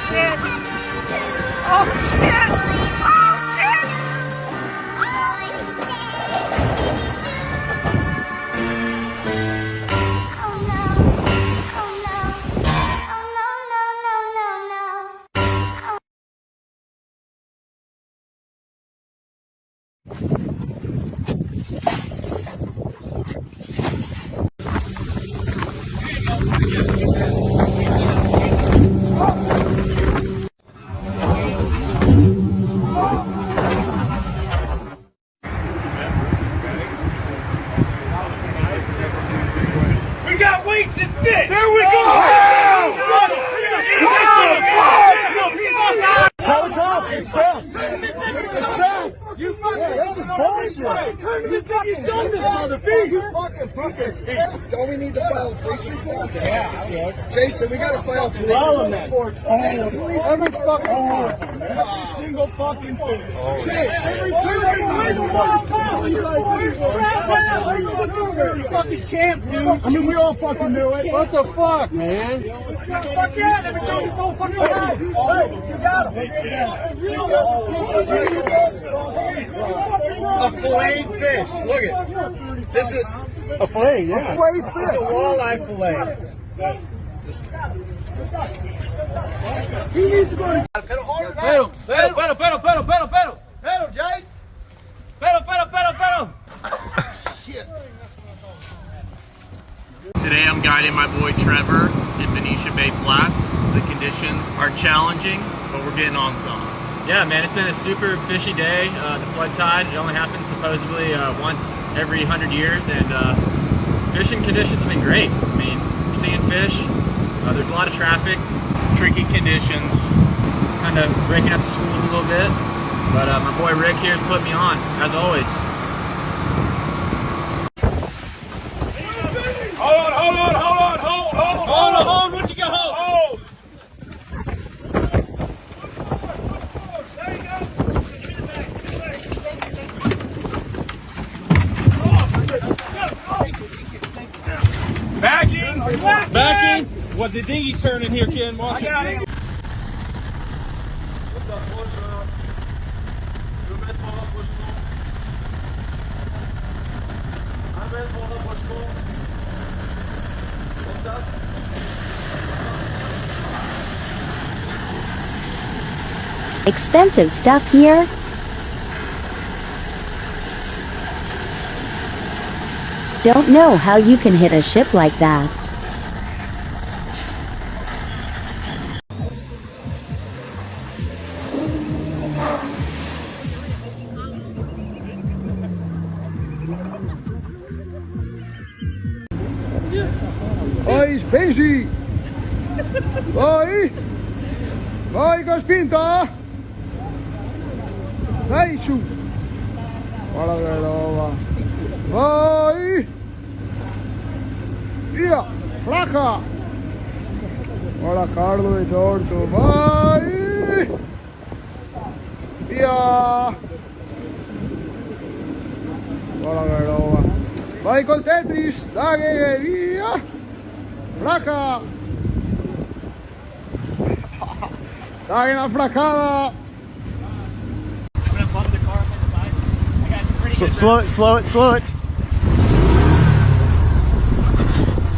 shit! Oh shit! Oh shit! We got weights and fish! There we go! Tell the cop, it's theft. It's theft. You fucking, this is bullshit. You fucking done this, motherfucker. You fucking piece of shit. Don't we need to file a police report? Yeah. Jason, we gotta file a police report. Every fucking time. Every single fucking thing. Every You fucking champ, dude! I mean, we all fucking knew it. What the fuck, man? Fuck yeah! Let me tell you so fucking bad! You got A filleted fish. Look it. This is A fillet, yeah. it's a walleye fillet. He needs to go to Pero, Jay. Today I'm guiding my boy Trevor in Benicia Bay Flats. The conditions are challenging, but we're getting on some. Yeah, man, it's been a super fishy day. The flood tide, it only happens supposedly once every 100 years, and fishing conditions have been great. I mean, we're seeing fish. There's a lot of traffic. Tricky conditions. Kind of breaking up the schools a little bit. But my boy Rick here's put me on, as always. hold! What you got? Hold! Backing! What, the dinghy's turning here, Ken? Watch it. What's up, boys? 2 mètres par rapprochement. 1 mètre par rapprochement. Contact. Expensive stuff here. Don't know how you can hit a ship like that. Oi, Spacey! Oi! Oi, Cospinta! Dai su! Guarda che roba! Vai! Via! Flaca! Guarda Carlo e torto! Vai! Via! Guarda che roba! Vai col Tetris! Dai che via! Flaca! Dai una flacada! I'm gonna bump the car from the side. I got some pretty good. Slow it.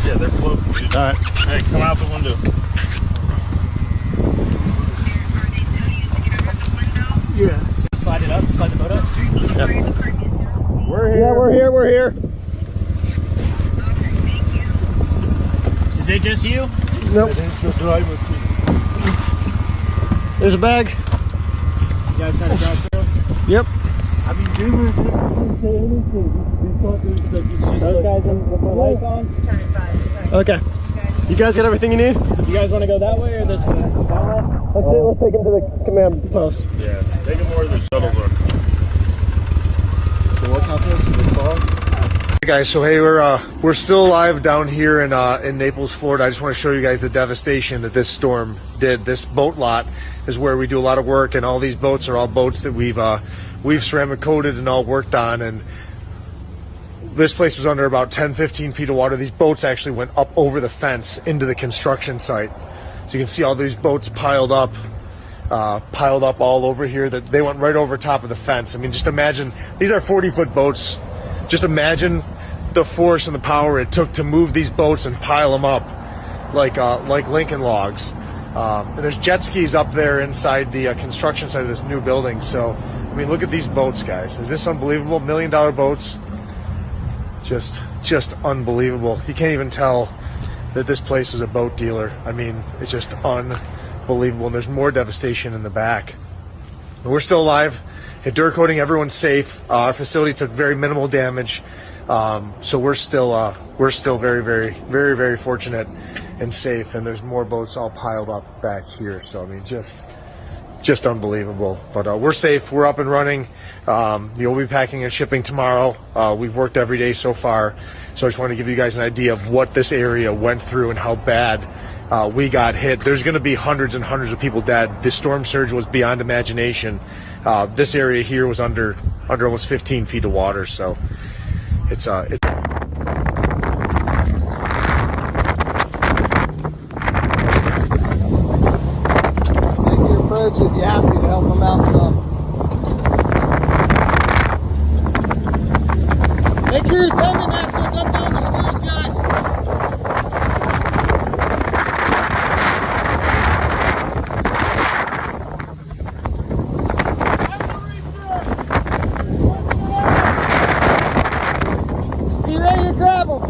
Yeah, they're floating. Alright. Hey, come out the window. Yes. Slide it up, slide the boat up. We're here. Is it just you? Nope. There's a bag. You guys trying to drive through? Yep. I mean, dude, didn't say anything. We thought there was like it's just Those guys with the lights on? Okay. You guys got everything you need? You guys want to go that way or this way? Let's take him to the command post. Yeah, take them where the shuttles are. So what's happening? Hey guys, so hey, we're still alive down here in Naples, Florida. I just want to show you guys the devastation that this storm did. This boat lot is where we do a lot of work, and all these boats are all boats that we've ceramic coated and all worked on, and this place was under about 10, 15 feet of water. These boats actually went up over the fence into the construction site. So you can see all these boats piled up all over here. That they went right over top of the fence. I mean, just imagine, these are 40-foot boats. Just imagine the force and the power it took to move these boats and pile them up like Lincoln logs. And there's jet skis up there inside the construction site of this new building. So, I mean, look at these boats, guys. Is this unbelievable? $1 million boats. Just unbelievable. You can't even tell that this place was a boat dealer. I mean, it's just unbelievable. And there's more devastation in the back. But we're still alive. At Dur Coating, everyone's safe. Our facility took very minimal damage. So we're still very, very, very, very fortunate and safe. And there's more boats all piled up back here. So I mean, just unbelievable. But we're safe. We're up and running. You'll be packing and shipping tomorrow. We've worked every day so far. So I just want to give you guys an idea of what this area went through and how bad we got hit. There's going to be hundreds and hundreds of people dead. The storm surge was beyond imagination. This area here was under almost 15 feet of water. So it's Thank your approach if you're happy to help them out some. Make sure your tendon axle up down the screws, guys. Just be ready to grab them.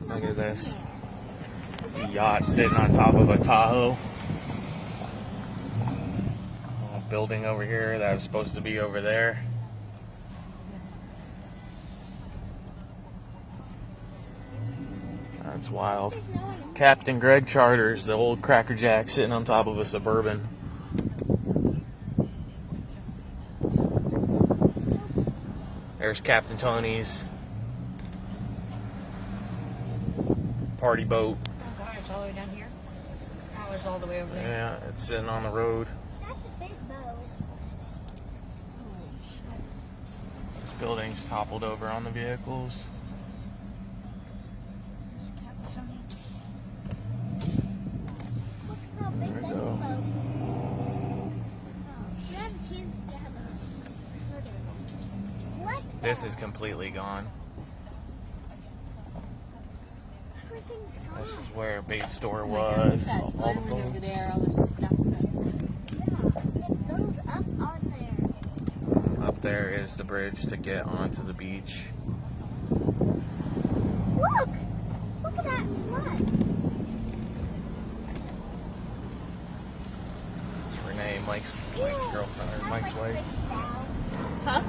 Look at this. The yacht sitting on top of a Tahoe. A building over here that was supposed to be over there. That's wild. Captain Greg Charters, the old Cracker Jack, sitting on top of a Suburban. There's Captain Tony's party boat. Oh God, it's all the way down here. Oh, it's all the way over there. Yeah, it's sitting on the road. That's a big boat. This building's toppled over on the vehicles. Look how big There we this go. boat. You have a chance to have a further. What This is completely gone. everything's gone? This is where a bait store Oh my God, was. that All the island over boats. there, all the stuff that's Yeah, it goes up on there. Up there is the bridge to get onto the beach. Look! Look at that flood. It's Renee, Mike's girlfriend, or Mike's wife. Huh?